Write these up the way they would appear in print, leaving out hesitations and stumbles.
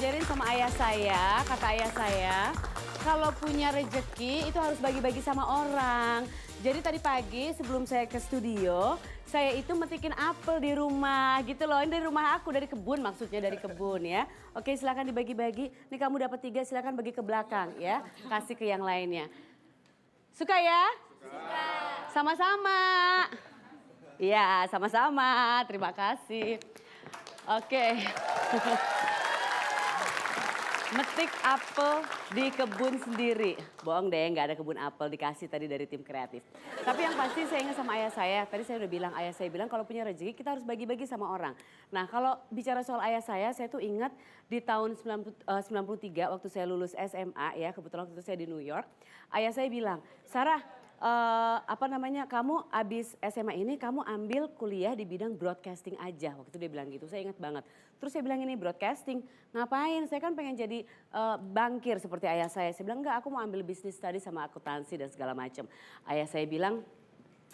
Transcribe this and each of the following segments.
diajarin sama ayah saya, kata ayah saya, kalau punya rejeki itu harus bagi-bagi sama orang. Jadi tadi pagi sebelum saya ke studio, saya itu metikin apel di rumah gitu loh. Ini dari rumah aku, dari kebun maksudnya, dari kebun ya. Oke, silakan dibagi-bagi. Nih kamu dapat 3, silakan bagi ke belakang ya. Kasih ke yang lainnya. Suka ya? Suka. Sama-sama. Iya, sama-sama. Terima kasih. Oke. Metik apel di kebun sendiri. Bohong deh, nggak ada kebun apel, dikasih tadi dari tim kreatif. Tapi yang pasti saya ingat sama ayah saya, tadi saya udah bilang, ayah saya bilang kalau punya rezeki kita harus bagi-bagi sama orang. Nah kalau bicara soal ayah saya tuh ingat di tahun 93 waktu saya lulus SMA ya, kebetulan waktu itu saya di New York. Ayah saya bilang, Sarah, kamu abis SMA ini kamu ambil kuliah di bidang broadcasting aja. Waktu itu dia bilang gitu, saya ingat banget. Terus saya bilang ini broadcasting, ngapain? Saya kan pengen jadi bankir seperti ayah saya. Saya bilang enggak, aku mau ambil business study sama akuntansi dan segala macam. Ayah saya bilang,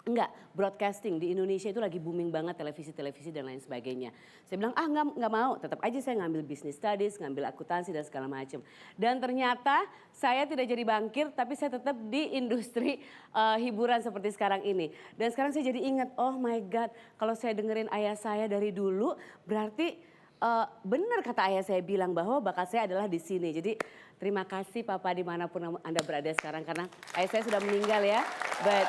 enggak, broadcasting di Indonesia itu lagi booming banget, televisi-televisi dan lain sebagainya. Saya bilang, enggak mau, tetap aja saya ngambil business studies, ngambil akuntansi dan segala macam. Dan ternyata saya tidak jadi bankir, tapi saya tetap di industri hiburan seperti sekarang ini. Dan sekarang saya jadi ingat, oh my God, kalau saya dengerin ayah saya dari dulu, berarti benar kata ayah saya bilang bahwa bakat saya adalah di sini. Jadi terima kasih Papa dimanapun Anda berada sekarang, karena ayah saya sudah meninggal ya. But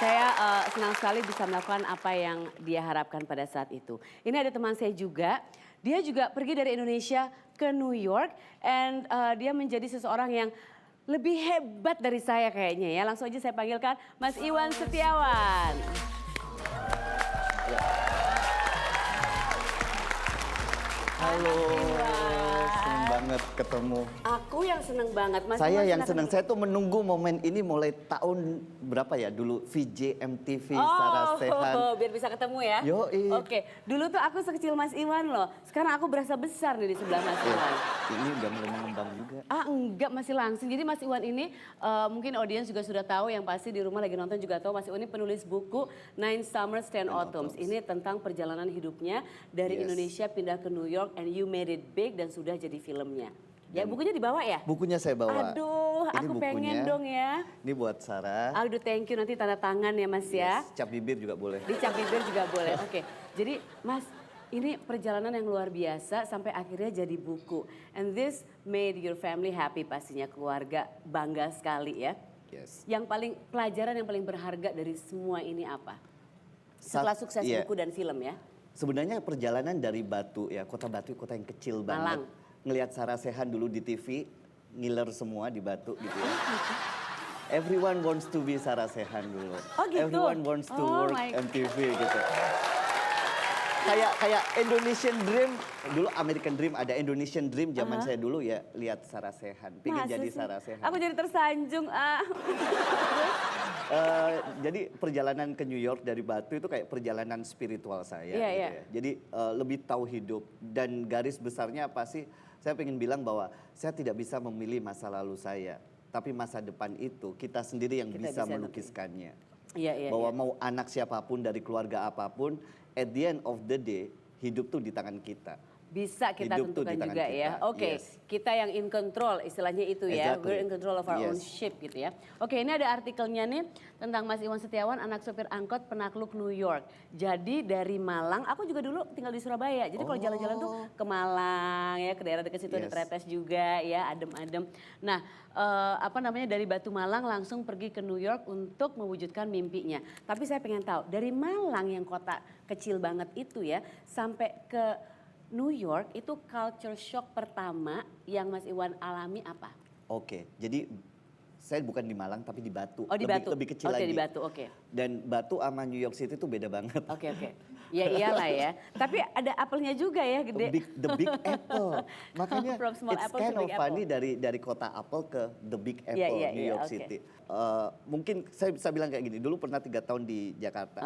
saya senang sekali bisa melakukan apa yang dia harapkan pada saat itu. Ini ada teman saya juga, dia juga pergi dari Indonesia ke New York. And dia menjadi seseorang yang lebih hebat dari saya kayaknya ya. Langsung aja saya panggilkan Mas Iwan Setiawan. Halo, seneng banget ketemu. Aku yang seneng banget. Mas Saya Iwan, yang seneng, saya tuh menunggu momen ini mulai tahun berapa ya dulu VJ MTV Sarah Sechan. Oh, biar bisa ketemu ya. Yoi. Oke, dulu tuh aku sekecil Mas Iwan loh. Sekarang aku berasa besar nih di sebelah Mas Iwan. Ini udah mulai mengembang juga. Enggak, masih langsing. Jadi Mas Iwan ini mungkin audiens juga sudah tahu, yang pasti di rumah lagi nonton juga tahu. Mas Iwan ini penulis buku Nine Summers, 10 Autumns. Ini tentang perjalanan hidupnya dari Indonesia pindah ke New York and you made it big dan sudah jadi filmnya. Ya bukunya dibawa ya? Bukunya saya bawa. Aduh, ini aku bukunya, pengen dong ya. Ini buat Sarah. Aduh, thank you, nanti tanda tangan ya Mas ya. Cap bibir juga boleh. Dicap bibir juga boleh. Oke. Jadi Mas, ini perjalanan yang luar biasa sampai akhirnya jadi buku. And this made your family happy pastinya, keluarga bangga sekali ya. Yes. Yang paling pelajaran yang paling berharga dari semua ini apa? Setelah sukses buku dan film ya. Sebenarnya perjalanan dari Batu ya, kota Batu kota yang kecil banget. Malang. Ngelihat Sarah Sechan dulu di TV, ngiler semua di Batu gitu ya. Everyone wants to be Sarah Sechan dulu. Oh gitu? Everyone wants to work MTV gitu. Kayak Indonesian Dream, dulu American Dream, ada Indonesian Dream zaman saya dulu ya, lihat Sarah Sechan, pengen jadi Sarah Sechan. Aku jadi tersanjung. Jadi perjalanan ke New York dari Batu itu kayak perjalanan spiritual saya gitu ya. Jadi lebih tahu hidup dan garis besarnya apa sih? Saya pengen bilang bahwa saya tidak bisa memilih masa lalu saya, tapi masa depan itu kita sendiri yang bisa melukiskannya. Bahwa mau anak siapapun dari keluarga apapun, at the end of the day hidup tuh di tangan kita. Bisa kita tentukan juga ya. Oke, kita yang in control istilahnya itu ya. We're in control of our own ship gitu ya. Oke, ini ada artikelnya nih tentang Mas Iwan Setiawan, anak sopir angkot penakluk New York. Jadi dari Malang, aku juga dulu tinggal di Surabaya. Jadi kalau jalan-jalan tuh ke Malang ya, ke daerah dekat situ ada Tretes juga ya, adem-adem. Nah, dari Batu Malang langsung pergi ke New York untuk mewujudkan mimpinya. Tapi saya pengen tahu, dari Malang yang kota kecil banget itu ya, sampai ke New York itu culture shock pertama yang Mas Iwan alami apa? Oke, jadi saya bukan di Malang tapi di Batu. Oh di Batu? Lebih kecil lagi. Di Batu, oke. Dan Batu sama New York City itu beda banget. Oke. Ya iyalah ya. Tapi ada apelnya juga ya gede. The big apple. Makanya it's kind of funny dari kota apple ke the big apple New York City. Mungkin saya bisa bilang kayak gini, dulu pernah 3 tahun di Jakarta.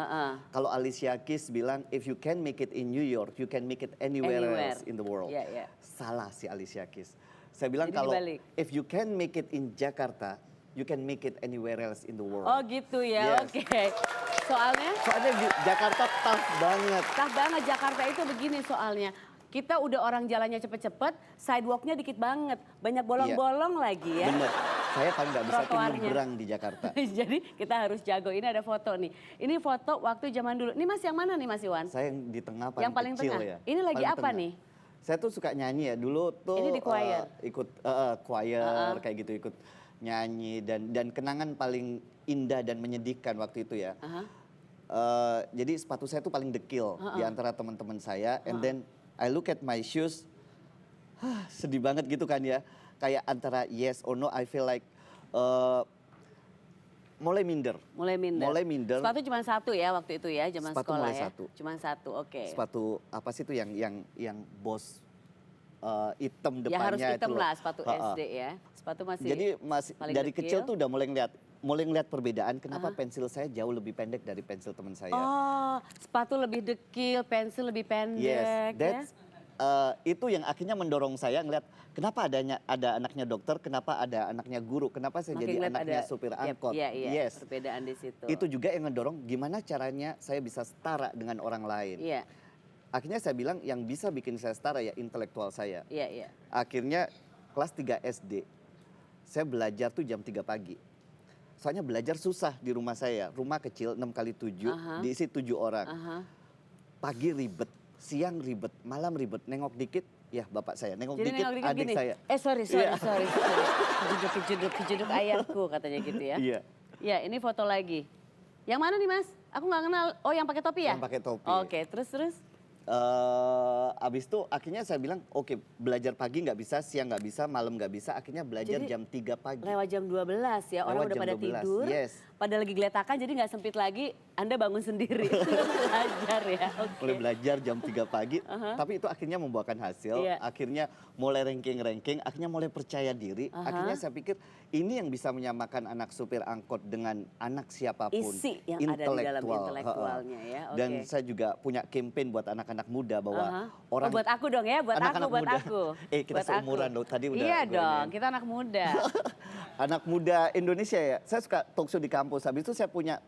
Kalau Alicia Keys bilang, if you can make it in New York, you can make it anywhere else in the world. Salah si Alicia Keys. Saya bilang kalau if you can make it in Jakarta, you can make it anywhere else in the world. Oh gitu ya, oke. Soalnya Jakarta tough banget. Tough banget, Jakarta itu begini soalnya. Kita udah orang jalannya cepet-cepet, sidewalknya dikit banget. Banyak bolong-bolong lagi ya. Bener, saya paling nggak bisa tuh nyebrang di Jakarta. Jadi kita harus jago, ini ada foto nih. Ini foto waktu zaman dulu. Ini Mas yang mana nih Mas Iwan? Saya yang di tengah paling yang paling kecil tengah. ya. Ini lagi paling apa tengah. nih? Saya tuh suka nyanyi ya, dulu tuh Ini di choir? Ikut choir kayak gitu, ikut nyanyi. Dan kenangan paling indah dan menyedihkan waktu itu ya. Jadi sepatu saya tuh paling dekil di antara teman-teman saya. And then I look at my shoes, sedih banget gitu kan ya. Kayak antara yes or no, I feel like mulai minder. Mulai minder. Sepatu cuma satu ya waktu itu ya, zaman Sepatu sekolah mulai ya. satu. Cuma satu, oke. Sepatu apa sih itu yang bos hitam depannya Ya harus hitam itu lah, sepatu SD ya. Sepatu masih. Jadi masih dari kecil tuh udah mulai ngeliat perbedaan kenapa pensil saya jauh lebih pendek dari pensil teman saya. Oh, sepatu lebih dekil, pensil lebih pendek. Yes, itu yang akhirnya mendorong saya ngeliat kenapa ada anaknya dokter, kenapa ada anaknya guru, kenapa saya jadi anaknya supir angkot. Yes, perbedaan di situ. Itu juga yang ngedorong gimana caranya saya bisa setara dengan orang lain. Iya. Akhirnya saya bilang yang bisa bikin saya setara ya intelektual saya. Iya. Akhirnya kelas 3 SD, saya belajar tuh jam 3 pagi. Soalnya belajar susah di rumah saya, rumah kecil 6x7, diisi 7 orang. Pagi ribet, siang ribet, malam ribet, nengok dikit, ya bapak saya, nengok dikit adik gini. saya. Sorry. Kejeduk ayahku katanya gitu ya. Iya. Ya, ini foto lagi. Yang mana nih Mas? Aku nggak kenal. Oh, yang pakai topi ya? Yang pakai topi. Oke, terus? Abis itu akhirnya saya bilang oke, belajar pagi nggak bisa, siang nggak bisa, malam nggak bisa, akhirnya belajar jam 3 pagi. Lewat jam 12 ya, orang udah pada 12, tidur, yes. pada lagi geletakan jadi nggak sempit lagi, Anda bangun sendiri. Belajar ya, oke. Mulai belajar jam 3 pagi, tapi itu akhirnya membuahkan hasil, akhirnya mulai ranking, akhirnya mulai percaya diri, akhirnya saya pikir ini yang bisa menyamakan anak supir angkot dengan anak siapapun. Isi yang ada di dalam intelektualnya ya, oke. Dan saya juga punya campaign buat anak-anak muda bahwa orang buat aku dong ya, buat aku. Kita seumuran loh, tadi udah. Iya dong, kita anak muda. Anak muda Indonesia ya, saya suka talk show di kampus, habis itu saya punya,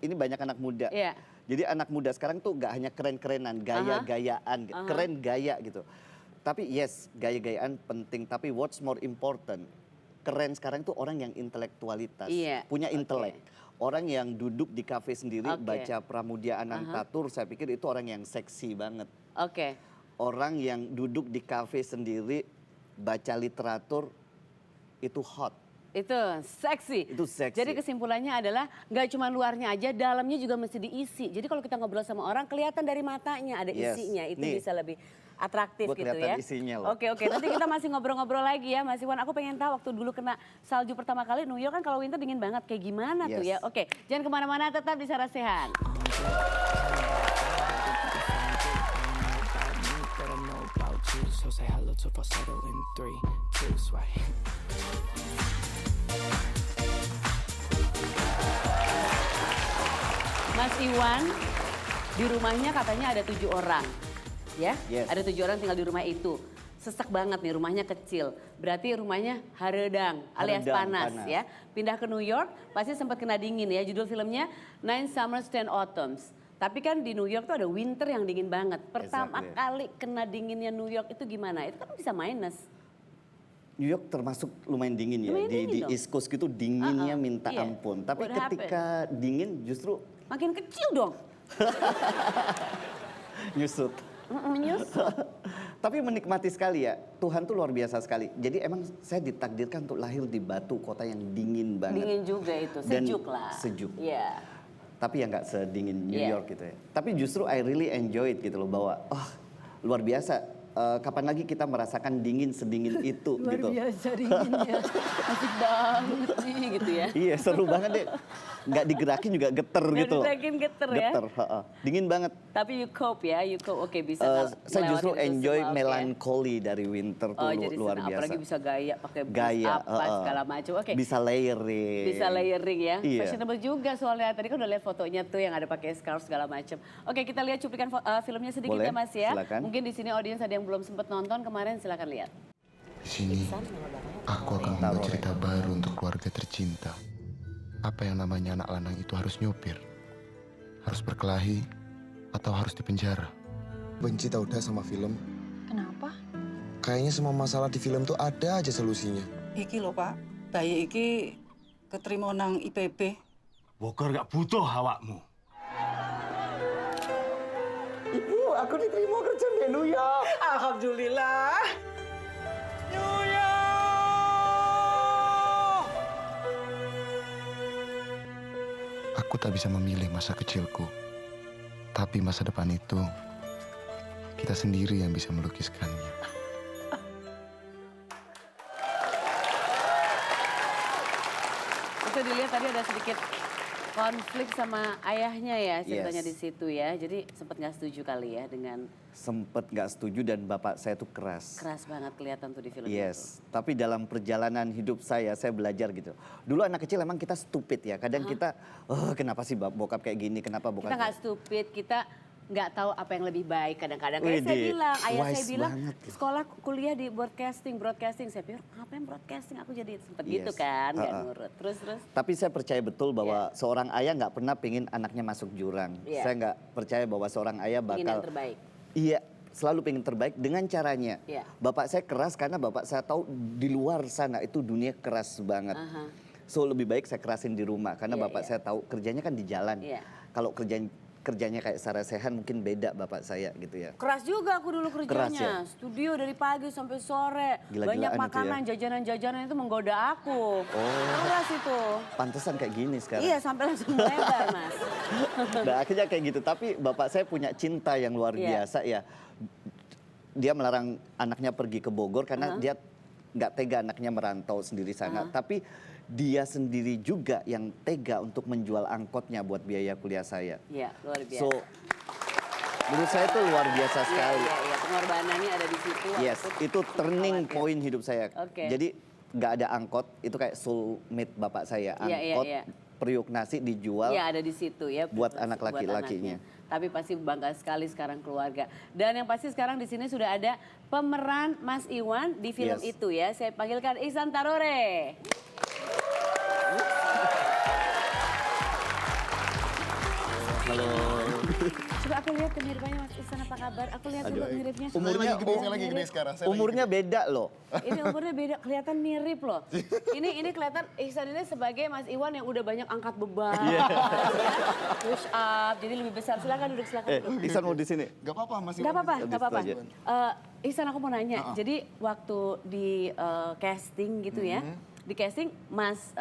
ini banyak anak muda. Iya. Jadi anak muda sekarang tuh gak hanya keren-kerenan, gaya-gayaan, keren gaya gitu. Tapi yes, gaya-gayaan penting, tapi what's more important, keren sekarang tuh orang yang intelektualitas, punya intelek. Orang yang duduk di kafe sendiri baca Pramudia Anantatur, saya pikir itu orang yang seksi banget. Oke. Orang yang duduk di kafe sendiri baca literatur itu hot. Itu seksi. Itu seksi. Jadi kesimpulannya adalah nggak cuma luarnya aja, dalamnya juga mesti diisi. Jadi kalau kita ngobrol sama orang kelihatan dari matanya ada isinya, itu bisa lebih atraktif gitu ya. Isinya loh. Oke, nanti kita masih ngobrol-ngobrol lagi ya Mas Iwan. Aku pengen tahu waktu dulu kena salju pertama kali New York kan kalau winter dingin banget, kayak gimana tuh ya. Oke, jangan kemana-mana, tetap di Sarasehan. Mas Iwan, di rumahnya katanya ada 7 orang. Ya, ada 7 orang tinggal di rumah itu. Sesak banget nih, rumahnya kecil. Berarti rumahnya haredang alias panas ya. Pindah ke New York pasti sempat kena dingin ya. Judul filmnya Nine Summers 10 Autumns. Tapi kan di New York tuh ada winter yang dingin banget. Pertama kali kena dinginnya New York itu gimana? Itu kan bisa minus. New York termasuk lumayan dingin ya. Di East Coast gitu dinginnya minta ampun. Tapi ketika dingin justru makin kecil dong. Nyusut. Tapi menikmati sekali ya, Tuhan tuh luar biasa sekali. Jadi emang saya ditakdirkan untuk lahir di Batu, kota yang dingin banget. Dingin juga itu, sejuk lah. Sejuk. Iya. Tapi ya nggak sedingin New York gitu ya. Tapi justru I really enjoy it gitu loh, bahwa luar biasa. Kapan lagi kita merasakan dingin sedingin itu luar gitu. Luar biasa dinginnya, asik banget nih gitu ya. Iya seru banget deh. Nggak digerakin juga geter gitu. Nggak digerakin geter ya. Geter, dingin banget. Tapi you cope ya, oke bisa. Saya justru enjoy melancholy dari winter tuh luar biasa. Apalagi bisa gaya, pakai bus apa segala macam. Oke. Bisa layering. Bisa layering ya. Iya. Fashionable juga soalnya. Tadi kan udah lihat fotonya tuh yang ada pakai scarf segala macam. Oke, kita lihat cuplikan filmnya sedikit ya Mas ya. Silakan. Mungkin di sini audiens ada yang belum sempat nonton kemarin, silakan lihat. Di sini aku akan membuat cerita baru untuk keluarga tercinta. Apa yang namanya anak lanang itu harus nyopir, harus berkelahi, atau harus dipenjara. Benci tau udah sama film. Kayaknya semua masalah di film tuh ada aja solusinya. Iki lho Pak, bayi iki keterima nang IPB. Bogor gak butuh awakmu. Ibu, aku diterima kerja di New York. Alhamdulillah. Aku tak bisa memilih masa kecilku. Tapi masa depan itu, kita sendiri yang bisa melukiskannya. Itu dilihat tadi ada sedikit konflik sama ayahnya ya ceritanya Yes. di situ ya. Jadi sempat nggak setuju kali ya dengan Sempet nggak setuju dan bapak saya tuh keras. keras banget kelihatan tuh di film itu. Yes, tapi dalam perjalanan hidup saya belajar gitu. Dulu anak kecil emang kita stupid ya. Kadang kita, kenapa sih bokap kayak gini, kenapa bokap... Kita nggak stupid, kita nggak tahu apa yang lebih baik kadang-kadang. Kayak saya Widih, bilang, ayah saya wise bilang banget. sekolah kuliah di broadcasting. Saya pikir ngapain broadcasting? Aku jadi sempet gitu Yes. kan, nggak Ha-ha. nurut. Terus. Tapi saya percaya betul bahwa seorang ayah nggak pernah pengen anaknya masuk jurang. Iya. Saya nggak percaya bahwa seorang ayah Ingin bakal... yang terbaik. Iya, selalu pengen terbaik dengan caranya. Iya. Bapak saya keras karena bapak saya tahu di luar sana itu dunia keras banget. Aha. So lebih baik saya kerasin di rumah karena Iya, bapak iya. saya tahu kerjanya kan di jalan. Iya. Kalau kerjanya kayak Sarah Sehan mungkin beda bapak saya gitu ya. Keras juga aku dulu Keras kerjanya. ya? Studio dari pagi sampai sore. Gila-gilaan Banyak itu makanan, ya? jajanan-jajanan itu menggoda aku. Keras itu. Pantesan kayak gini sekarang. Iya, sampai langsung melebar, Mas. Nah akhirnya kayak gitu. Tapi bapak saya punya cinta yang luar Iya. biasa ya. Dia melarang anaknya pergi ke Bogor karena dia nggak tega anaknya merantau sendiri sana. Tapi dia sendiri juga yang tega untuk menjual angkotnya buat biaya kuliah saya. Iya, luar biasa. So menurut saya itu luar biasa sekali. Iya, pengorbanannya ada di situ. Yes, walaupun itu turning khawatir. point hidup saya. Oke. Jadi nggak ada angkot, itu kayak soulmate bapak saya. Iya, Angkot, iya. periuk nasi dijual. Iya, ada di situ ya. buat anak buat laki-lakinya. anaknya. Tapi pasti bangga sekali sekarang keluarga. Dan yang pasti sekarang di sini sudah ada pemeran Mas Iwan di film Yes. itu ya. Saya panggilkan Ihsan Tarore. Halo. Coba aku lihat kemiripannya Mas Ihsan, apa kabar? Aku lihat coba miripnya. Umurnya saya lagi gede sekarang. umurnya beda loh. Ini umurnya beda, kelihatan mirip loh. Ini kelihatan Ihsan ini sebagai Mas Iwan yang udah banyak angkat beban, ya, push up, jadi lebih besar. Silakan duduk, silakan duduk. Ihsan mau di sini. Gak apa-apa Mas. Gak apa-apa, Iwan. gak apa-apa. Habis itu Ihsan aku mau nanya, jadi waktu di casting gitu ya, di casting Mas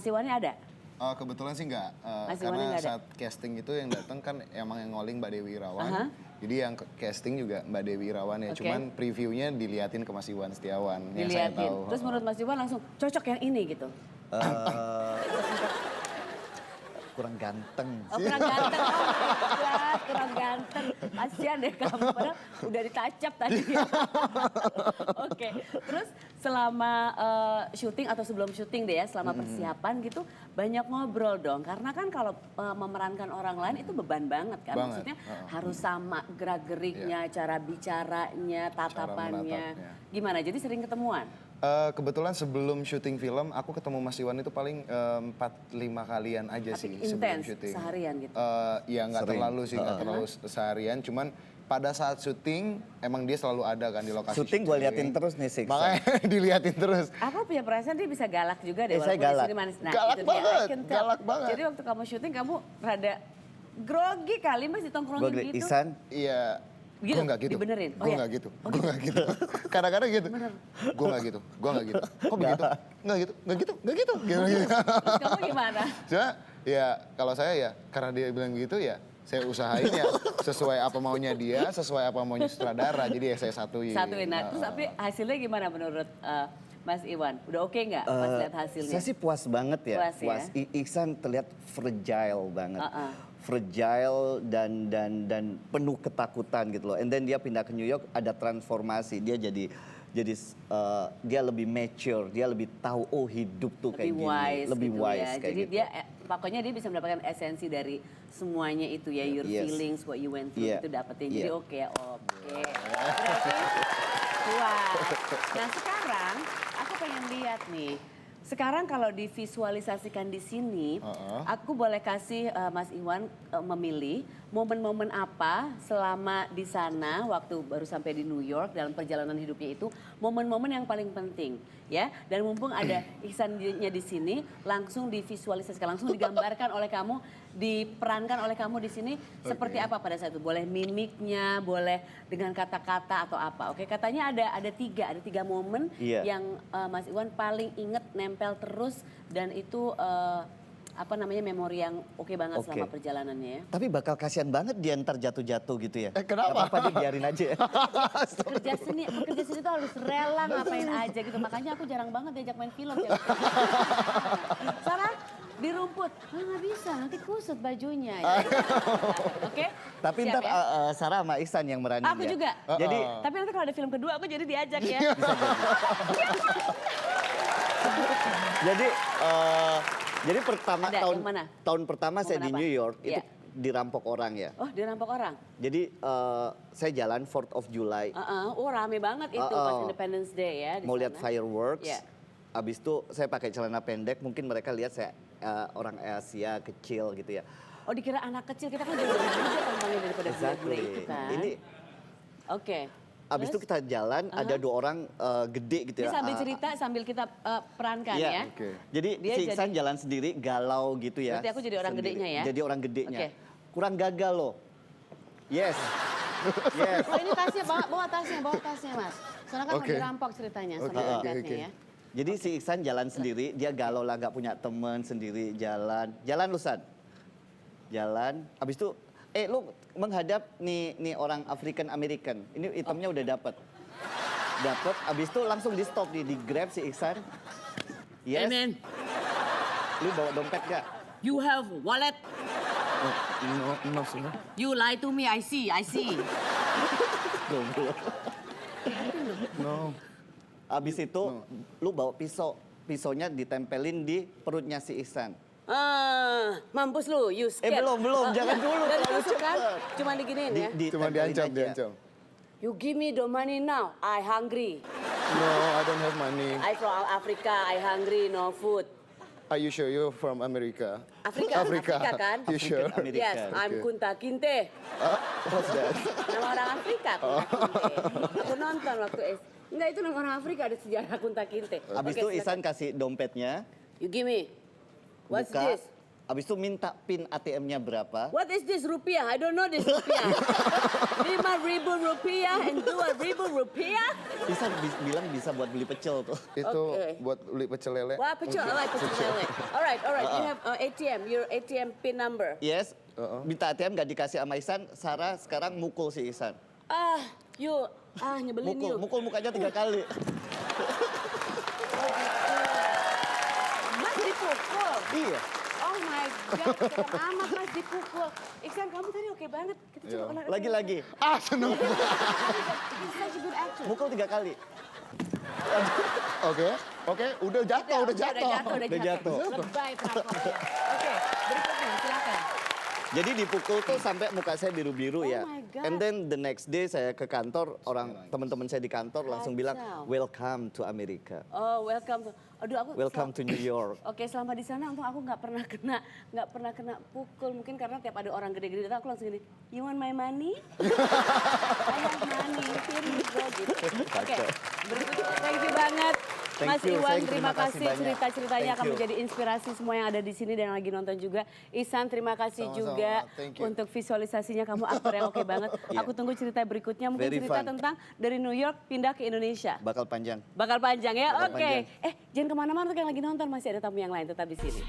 Iwannya ada? Kebetulan sih enggak, Mas Iwannya karena nggak ada? saat casting itu yang datang kan emang yang ngoling Mbak Dewi Irawan. Jadi yang casting juga Mbak Dewi Irawan ya, Oke. cuman previewnya diliatin ke Mas Iwan Setiawan yang saya Diliatin. tahu. Terus menurut Mas Iwan langsung cocok yang ini gitu? Kurang ganteng. Oh kurang ganteng, oh my God, kurang ganteng. Kasian deh kamu, padahal udah ditacap tadi ya. Oke, terus selama syuting atau sebelum syuting deh ya, selama persiapan gitu, banyak ngobrol dong. Karena kan kalau memerankan orang lain itu beban banget kan. Banget, Maksudnya harus sama gerak-geriknya, cara bicaranya, tatapannya. menatapnya. Gimana, jadi sering ketemuan? Kebetulan sebelum syuting film, aku ketemu Mas Iwan itu paling 4-5 kalian aja Tapi sih sebelum intens, syuting. seharian gitu? Ya nggak Sering. terlalu sih, nggak terlalu seharian. Cuman pada saat syuting, emang dia selalu ada kan di lokasi Syuting gue liatin terus nih Six. Makanya diliatin terus. Aku punya perasaan dia bisa galak juga deh. Saya walaupun di galak. sini manis. Nah, Galak itu dia, banget, I can tell. galak banget. Jadi waktu kamu syuting kamu rada grogi kali Mas ditongkrongin Gue gitu. Ihsan, Iya. Gitu? Gue nggak gitu. Dibenerin? Oh, Gue iya? nggak gitu. Gue nggak gitu. Kadang-kadang gitu. Gue nggak gitu. Gue nggak gitu. Kok begitu? Nggak gitu. Nggak gitu. Nggak gitu. Gitu. Terus kamu gimana? Cuma ya kalau saya ya karena dia bilang gitu ya saya usahain ya sesuai apa maunya dia, sesuai apa maunya sutradara. Jadi ya saya satuin. Satuin. Nah, terus tapi hasilnya gimana menurut Mas Iwan? Udah oke nggak pas lihat hasilnya? saya sih puas banget ya. Puas ya? Ihsan terlihat fragile banget. Fragile dan penuh ketakutan gitu loh. And then dia pindah ke New York, ada transformasi. Dia jadi dia lebih mature, dia lebih tahu oh hidup tuh kayak lebih gini. wise Lebih gitu wise ya. kayak Jadi gitu. dia pokoknya dia bisa mendapatkan esensi dari semuanya itu ya, your Yes. feelings, what you went through Yeah. itu dapetin. Jadi Yeah. oke ya, oke. Berarti puas. Nah sekarang aku pengen lihat nih, Sekarang kalau divisualisasikan di sini, aku boleh kasih Mas Iwan memilih momen-momen apa selama di sana waktu baru sampai di New York dalam perjalanan hidupnya itu, momen-momen yang paling penting ya. Dan mumpung ada Ihsannya di sini, langsung divisualisasikan, langsung digambarkan oleh kamu, diperankan oleh kamu di sini seperti apa pada saat itu. Boleh mimiknya, boleh dengan kata-kata atau apa. Oke, katanya ada tiga momen yang Mas Iwan paling inget, nempel terus, dan itu memori yang oke banget selama perjalanannya ya. Tapi bakal kasihan banget dia ntar jatuh-jatuh gitu ya. Kenapa? Gak apa-apa, biarin aja ya. Pekerja seni itu harus rela ngapain aja gitu. Makanya aku jarang banget diajak main film. Ya. Sarah, di rumput, nggak bisa, nanti kusut bajunya. Ya. Oke? Tapi siap ntar ya? Sarah sama Ihsan yang meranin Aku ya. juga. Jadi Tapi nanti kalau ada film kedua aku jadi diajak ya. jadi pertama Ada, yang mana? tahun pertama saya di Momen apa? New York itu Iya. dirampok orang ya. Oh, dirampok orang? Jadi saya jalan 4th of July. Oh, rame banget itu pas Independence Day ya. Mau lihat fireworks. Iya. Abis itu saya pakai celana pendek, mungkin mereka lihat saya orang Asia kecil gitu ya. Oh, dikira anak kecil, kita kan jauh lebih muda tampangnya daripada bule-bule itu kan. Ini Oke. abis itu kita jalan, ada 2 orang gede gitu Ini ya. sambil cerita, sambil kita perankan Iya. ya. Oke. Jadi Dia si Ihsan jalan sendiri, galau gitu ya. Berarti aku jadi orang sendiri. gedenya ya? Jadi orang gedenya. Oke. Kurang gagal loh. Yes. Yes. Oh, ini tasnya, bawa tasnya Mas. Soalnya kan Oke. lagi rampok ceritanya, Oke, sama oke, dompetnya oke. ya. Jadi si Ihsan jalan sendiri, dia galau lah, gak punya teman sendiri, jalan. Jalan lu, San. Jalan, habis itu, lu menghadap nih orang African American. Ini itemnya udah dapet. Dapet, habis itu langsung di stop, di grab si Ihsan. Yes. Amen. Lu bawa dompet gak? You have wallet. No, semua. You lie to me, I see. No. Habis itu, lu bawa pisau. Pisaunya ditempelin di perutnya si Ihsan. Mampus lu, you scared. Belum, jangan dulu, Udah terlalu ditusuk kan? cepet. Cuma diginiin ya. Cuma Ditempelin diancam. aja. You give me the money now, I hungry. No, I don't have money. I from Africa, I hungry, no food. Are you sure you're from America? Afrika kan? You sure? Amerika. Yes, I'm Okay. Kunta Kinte. What's that? Nama orang Afrika, Kunta Kinte. Aku nonton waktu Enggak, itu nama orang Afrika, ada sejarah Kunta Kinte. Habis Oke, itu silakan. Ihsan kasih dompetnya, You give me. What's buka. this? Habis itu minta pin ATM-nya berapa. What is this rupiah? I don't know this rupiah. 5.000 rupiah and 2.000 rupiah? Ihsan bilang bisa buat beli pecel tuh. Itu Oke. buat beli pecel lele. Wah, pecel, I like pecel lele. Alright. You have ATM, your ATM pin number. Yes, minta ATM gak dikasih sama Ihsan, Sarah sekarang mukul si Ihsan. Nyebelin you. Mukul mukanya 3 kali. Mas dipukul. Iya. Oh my God, keren amat Mas dipukul. Ihsan, kamu tadi oke banget. Kita coba ulang. Lagi-lagi, Seneng. He's such a good actor. mukul 3 kali. Oke, udah jatuh. Udah jatuh. jatuh. Lebay perampoknya. Oke, berikutnya silakan. Jadi dipukul tuh sampai muka saya biru-biru ya. my God. And then the next day saya ke kantor, teman-teman saya di kantor langsung bilang, Kacau. welcome to America. Oh, welcome to. Aduh, aku Welcome to New York. Oke, selama di sana untung aku nggak pernah kena pukul. Mungkin karena tiap ada orang gede-gede datang aku langsung gini, you want my money? I have money, here you go gitu. Oke, berikutnya thank you banget. Thank Mas you, Iwan, sayang, terima terima kasih kasih banyak. cerita-ceritanya Thank akan you. menjadi inspirasi semua yang ada di sini dan yang lagi nonton juga. Ihsan, terima kasih Sama-sama, juga thank you. untuk visualisasinya, kamu aktor yang oke banget. Iya. Aku tunggu cerita berikutnya, mungkin Very cerita fun. tentang dari New York pindah ke Indonesia. Bakal panjang. Bakal panjang ya, Bakal oke. panjang. Jangan kemana-mana untuk yang lagi nonton, masih ada tamu yang lain, tetap di sini.